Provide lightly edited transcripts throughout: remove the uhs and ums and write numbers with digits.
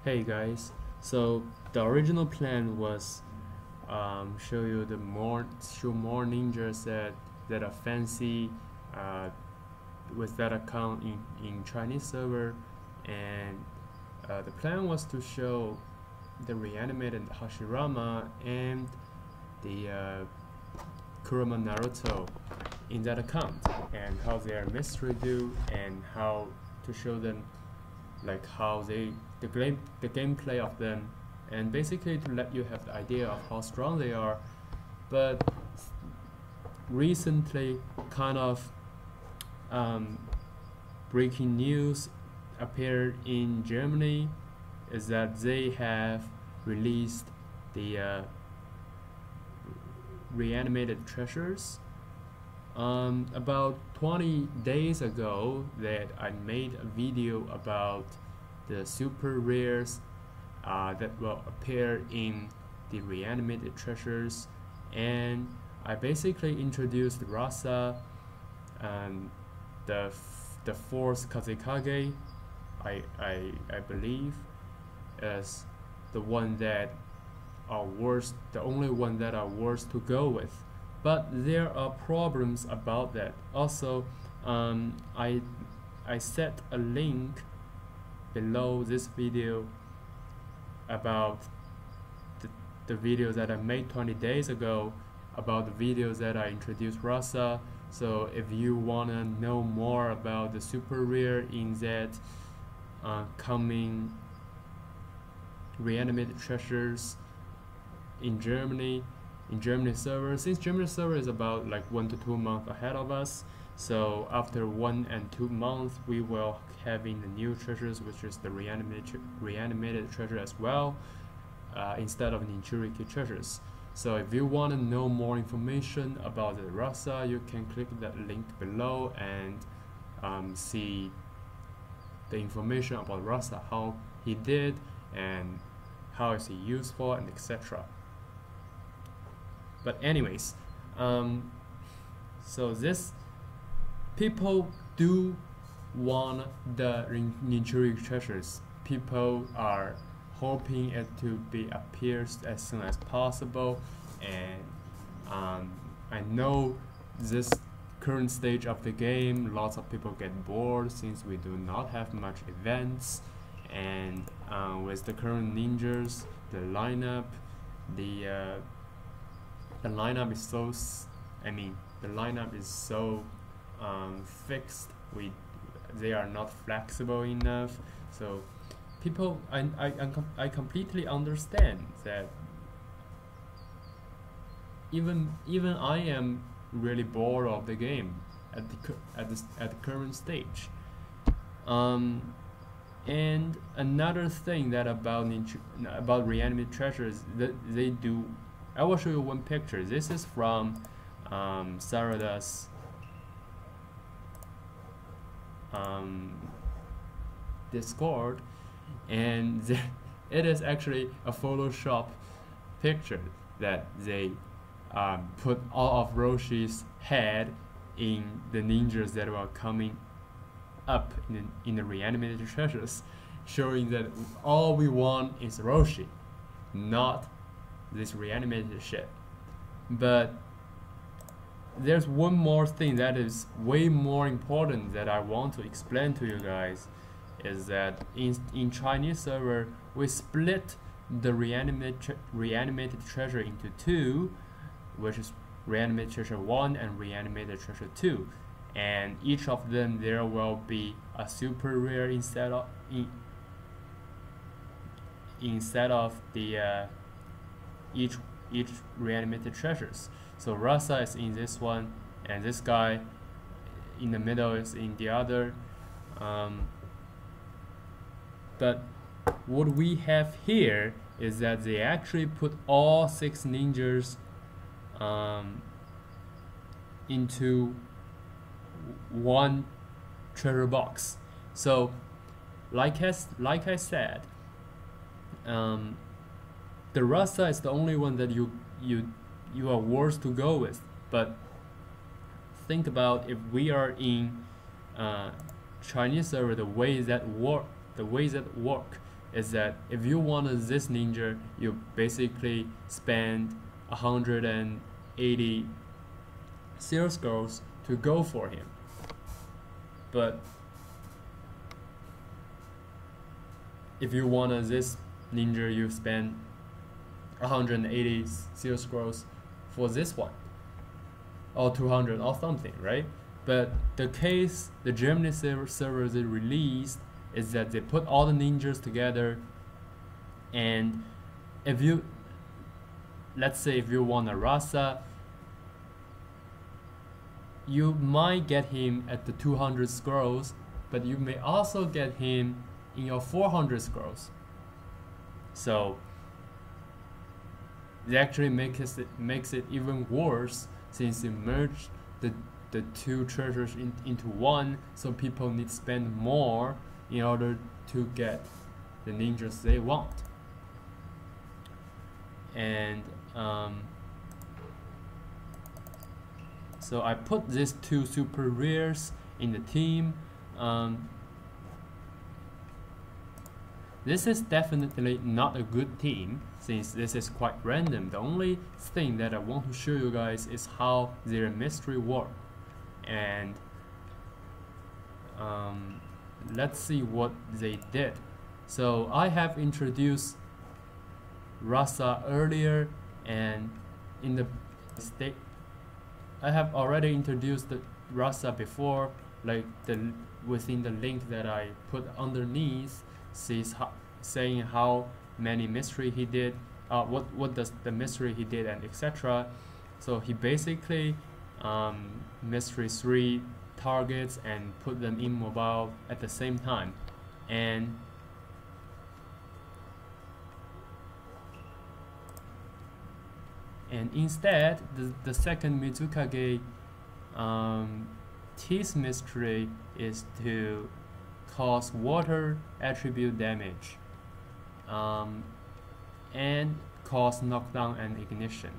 Hey guys, so the original plan was show more ninjas that are fancy with that account in Chinese server, and the plan was to show the Reanimated Hashirama and the Kurama Naruto in that account, and how they are mystery do, and how to show them like how the gameplay of them, and basically to let you have the idea of how strong they are. But recently, kind of breaking news appeared in Germany is that they have released the Reanimated treasures. About 20 days ago that I made a video about the super rares that will appear in the Reanimated treasures, and I basically introduced Rasa and the fourth Kazekage, I believe, as the one that are worst, the only one that are worst to go with. But there are problems about that. Also, I set a link below this video about the video that I made 20 days ago about the videos that I introduced Rasa. So if you wanna know more about the super rare in that coming Reanimated treasures in Germany server, since Germany server is about like 1 to 2 months ahead of us, so after 1 and 2 months we will having the new treasures, which is the reanimated treasure as well, instead of Ninchuriki treasures. So if you want to know more information about the Rasa, you can click that link below and see the information about Rasa, how he did and how is he useful, and etc. But anyways, so this people do want the Ninchuriki treasures. People are hoping it to be appears as soon as possible, and I know this current stage of the game, lots of people get bored since we do not have much events, and with the current ninjas, the lineup is so the lineup is so fixed. They are not flexible enough. So people, I completely understand that. Even I am really bored of the game at the current stage. And another thing that about Reanimated treasures that they do, I will show you one picture. This is from Sarada's Discord, and it is actually a Photoshop picture that they put all of Roshi's head in the ninjas that were coming up in the Reanimated treasures, showing that all we want is Roshi, not this Reanimated shit. But there's one more thing that is way more important that I want to explain to you guys, is that in Chinese server we split the Reanimated treasure into two, which is Reanimated treasure 1 and Reanimated treasure 2, and each of them there will be a super rare instead of the each Reanimated treasures. So Rasa is in this one, and this guy in the middle is in the other. But what we have here is that they actually put all 6 ninjas into one treasure box. So like I said, the Rasa is the only one that you are worth to go with. But think about if we are in Chinese server, the way that work is that if you wanted this ninja, you basically spend 180 seal scrolls to go for him. But if you wanted this ninja, you spend 180 seal scrolls for this one, or 200 or something, right? But the case the Germany servers released is that they put all the ninjas together, and if you, let's say if you want a rasa, you might get him at the 200 scrolls, but you may also get him in your 400 scrolls. So it actually makes it even worse, since it merged the two treasures into one, so people need to spend more in order to get the ninjas they want. And so I put these two super rares in the team. This is definitely not a good team, since this is quite random. The only thing that I want to show you guys is how their mystery work. And let's see what they did. So I have introduced rasa earlier, and in the state I have already introduced the rasa before, like within the link that I put underneath, saying how many mystery he did, what does the mystery he did, and etc. So he basically mystery 3 targets and put them immobile at the same time, and instead the second Mizukage T's mystery is to cause water attribute damage and cause knockdown and ignition.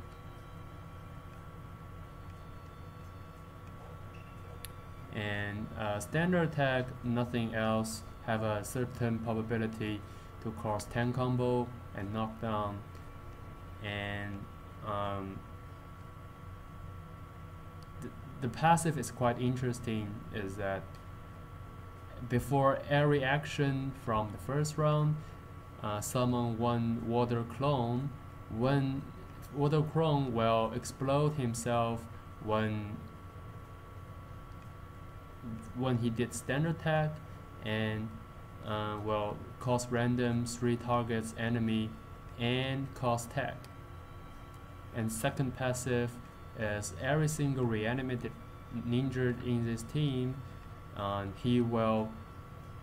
And standard attack, nothing else, have a certain probability to cause 10 combo and knockdown. And the passive is quite interesting, is that before every action from the first round, summon one water clone. One water clone will explode himself when he did standard attack, and will cause random 3 targets enemy and cause tag. And second passive is every single reanimated ninja in this team, he will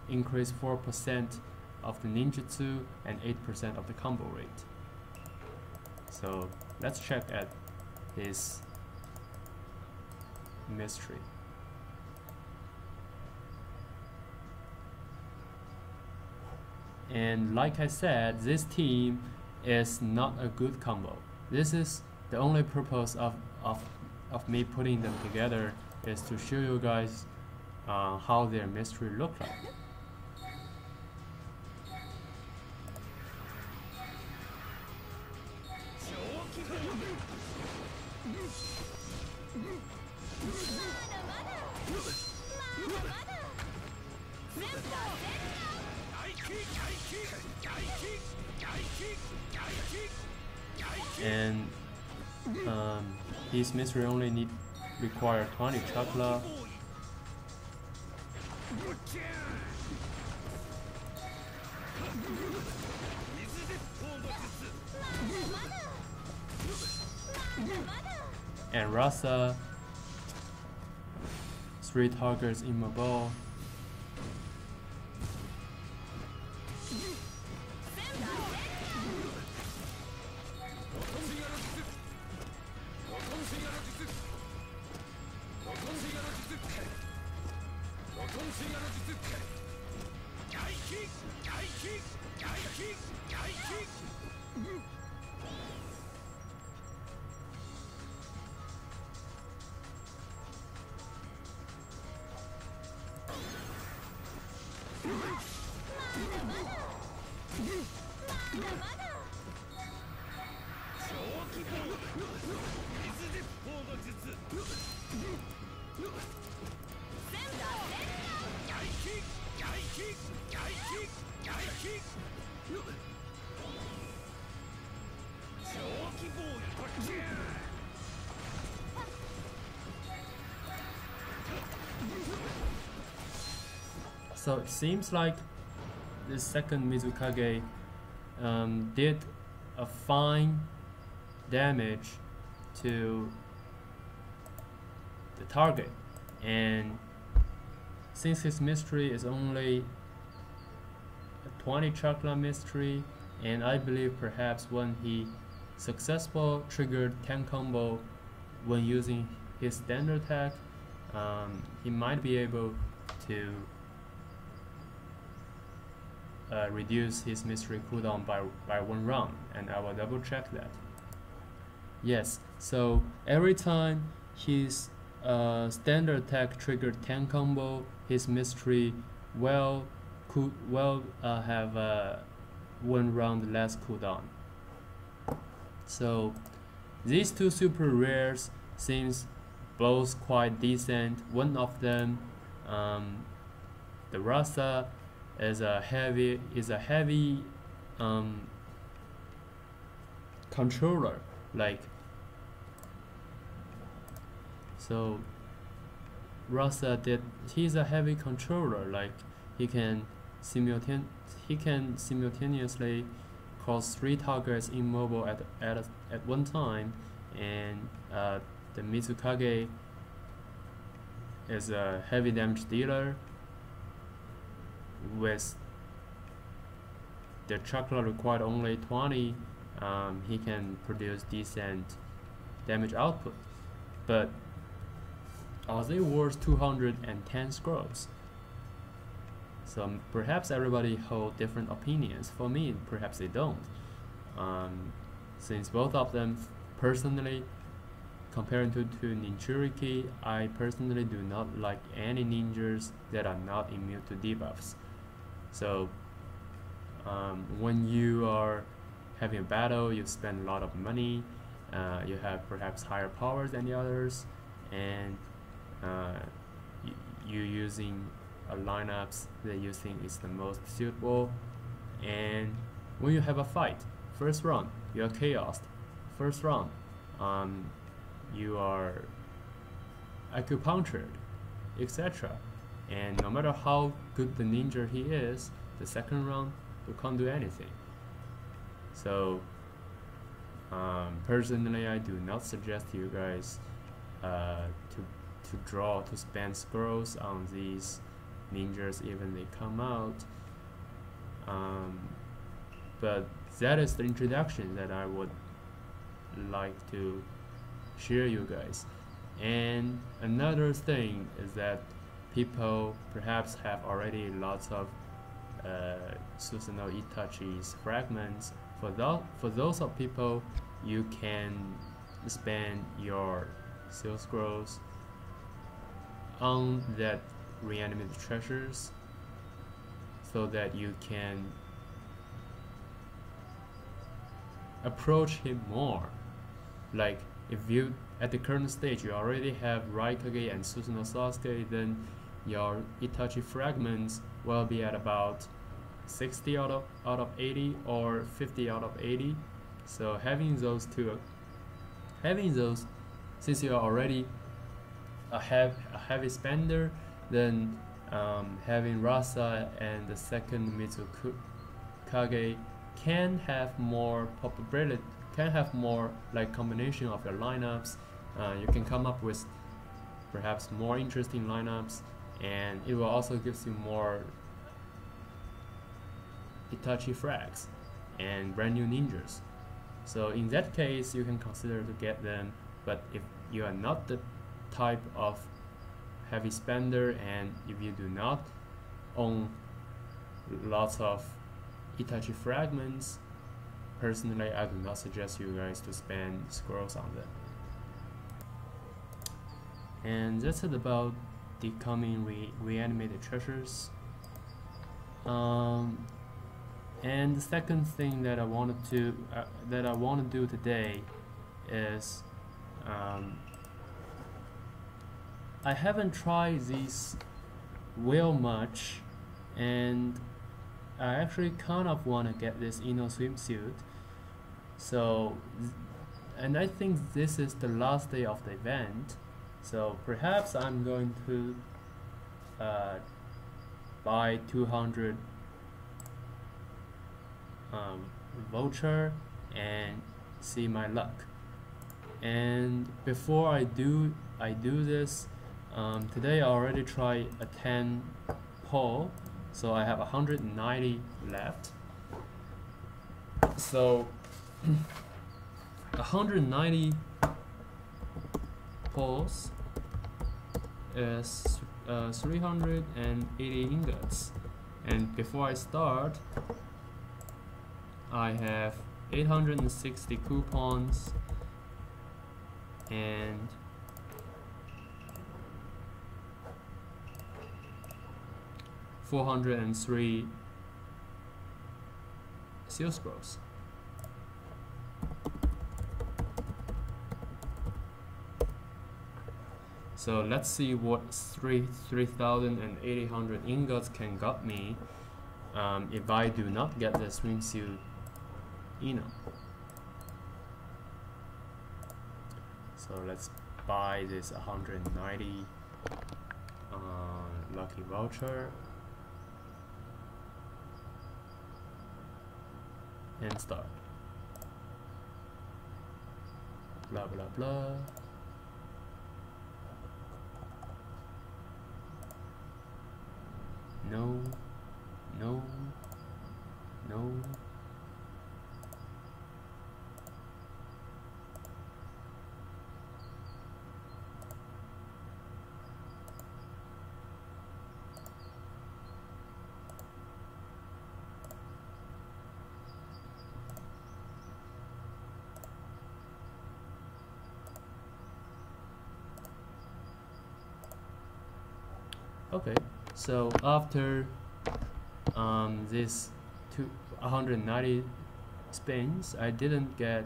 increase 4% of the ninjutsu and 8% of the combo rate. So let's check at his mystery. And like I said, this team is not a good combo. This is the only purpose of me putting them together, is to show you guys how their mystery look like. And his mystery only require 20 chakra. And rasa, 3 targets immobile. So it seems like this second Mizukage did a fine damage to the target, and since his mystery is only a 20 chakra mystery, and I believe perhaps when he successful triggered 10 combo when using his standard attack, he might be able to reduce his mystery cooldown by 1 round, and I will double check that. Yes, so every time his standard attack triggered 10 combo, his mystery could have 1 round less cooldown. So these two super rares seems both quite decent. One of them, the rasa, is a heavy controller, like, so rasa he's a heavy controller, like he can simultaneously cause 3 targets immobile at one time, and the Mizukage is a heavy damage dealer with the chakra required only 20. He can produce decent damage output, but are they worth 210 scrolls? So perhaps everybody hold different opinions. For me, perhaps they don't. Since both of them, personally, comparing to Ninjuriki, I personally do not like any ninjas that are not immune to debuffs. So when you are having a battle, you spend a lot of money, you have perhaps higher powers than the others, and you using lineups that you think is the most suitable. And when you have a fight, first round you are chaos, first round you are acupunctured, etc. And no matter how good the ninja he is, the second round you can't do anything. So personally, I do not suggest you guys to spend scrolls on these ninjas even they come out. But that is the introduction that I would like to share you guys. And another thing is that people perhaps have already lots of Susanoo Itachi's fragments. For those of people, you can spend your seal scrolls on that reanimated treasures so that you can approach him more. Like, if you at the current stage you already have Raikage and Susanoo Sasuke, then your Itachi fragments will be at about 60 out of 80 or 50 out of 80. So having those, since you are already a heavy spender, then having Rasa and the second Mizukage can have more probability, can have more like combination of your lineups. You can come up with perhaps more interesting lineups, and it will also give you more Itachi frags and brand new ninjas. So in that case, you can consider to get them. But if you are not the type of heavy spender, and if you do not own lots of Itachi fragments, personally I do not suggest you guys to spend scrolls on them. And that's it about the coming reanimated treasures. And the second thing that I wanted to do today is I haven't tried these whale much, and I actually kind of want to get this Ino swimsuit. So, and I think this is the last day of the event, so perhaps I'm going to buy 200 voucher and see my luck. And before I do this, today I already tried a 10 pull, so I have 190 left. So 190 pulls is 380 ingots, and before I start, I have 860 coupons and $403 seal scrolls. So let's see what 3,800 ingots can get me if I do not get the swimsuit, So let's buy this 190 lucky voucher and start. Blah blah blah. No, no, no. Okay, so after this 190 spins, I didn't get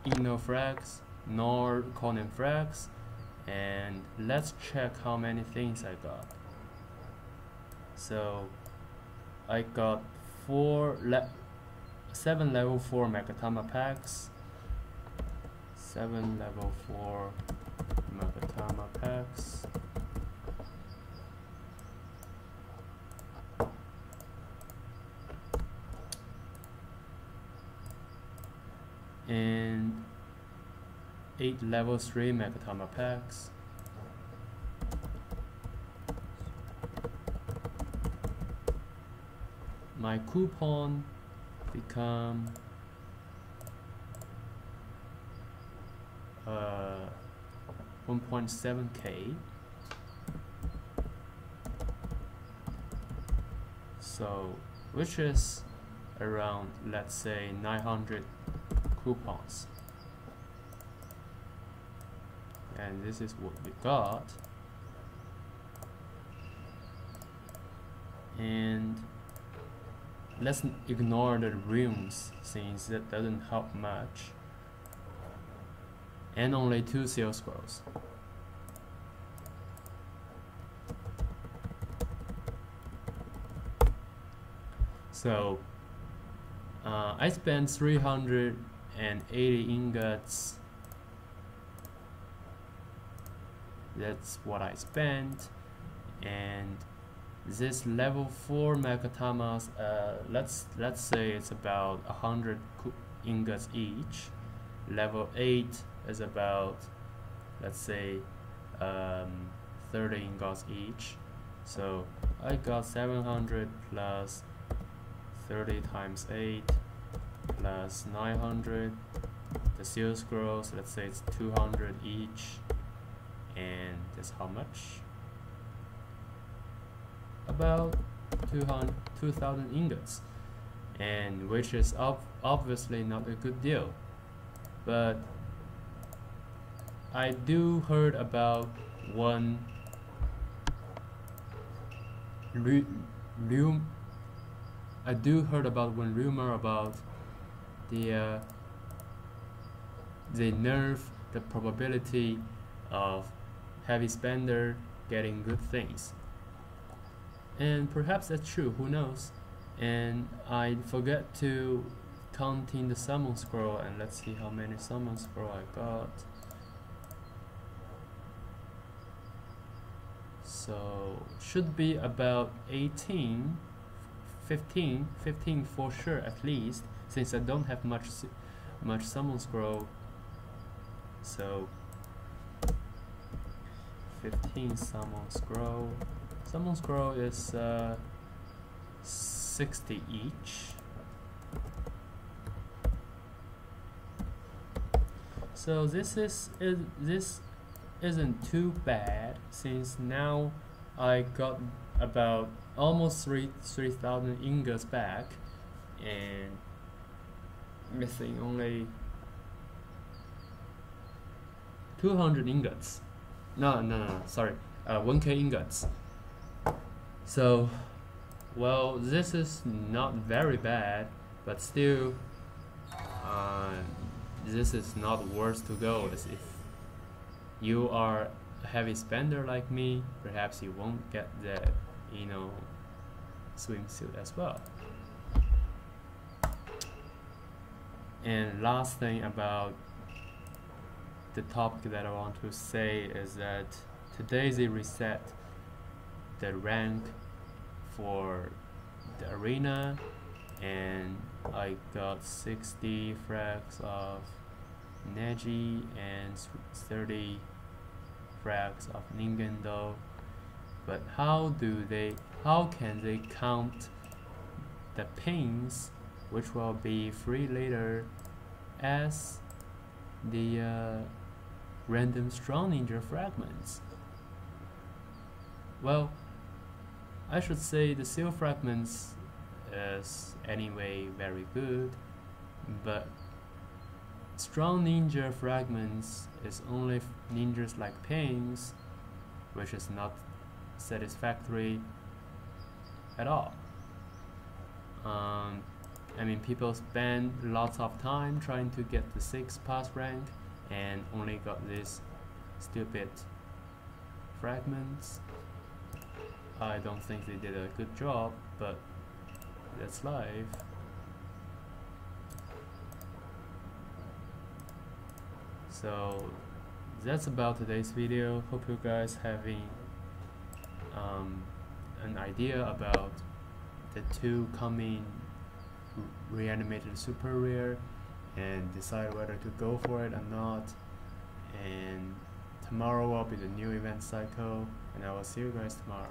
Eno frags nor Conan frags, and let's check how many things I got. So I got 7 level 4 Megatama packs, 7 level 4 Megatama packs, and 8 level 3 Megatama packs, my coupon become 1.7k, so which is around, let's say, 900 coupons, and this is what we got. And let's ignore the rooms since that doesn't help much, and only 2 seal scrolls. So I spent 380 ingots. That's what I spent. And this level 4 Megatamas, let's say it's about 100 ingots each. Level 8 is about, let's say, 30 ingots each. So I got 700 plus 30 times 8 plus 900. The seal scrolls, let's say it's 200 each, and that's how much? About 2,000 ingots, and which is obviously not a good deal. But I do heard about one rumor about they nerf the probability of heavy spender getting good things, and perhaps that's true, who knows. And I forget to counting the summon scroll, and let's see how many summon scroll I got. So should be about 18, 15 for sure at least, since I don't have much summon scroll. So 15 summon scroll. Summon scroll is 60 each. So this isn't too bad, since now I got about almost 3,000 ingots back and missing only 200 ingots. No, sorry, 1k ingots. So, well, this is not very bad, but still, this is not worth to go. As if you are a heavy spender like me, perhaps you won't get the, swimsuit as well. And last thing about the topic that I want to say is that today they reset the rank for the arena, and I got 60 frags of Neji and 30 frags of Ningendo. But how can they count the pings, which will be free later, as the random strong ninja fragments? Well, I should say the seal fragments is anyway very good, but strong ninja fragments is only ninjas like pings, which is not satisfactory at all. I mean, people spend lots of time trying to get the 6 pass rank and only got these stupid fragments. I don't think they did a good job, but that's life. So that's about today's video. Hope you guys having an idea about the 2 coming reanimated super rare and decide whether to go for it or not. And tomorrow will be the new event cycle, and I will see you guys tomorrow.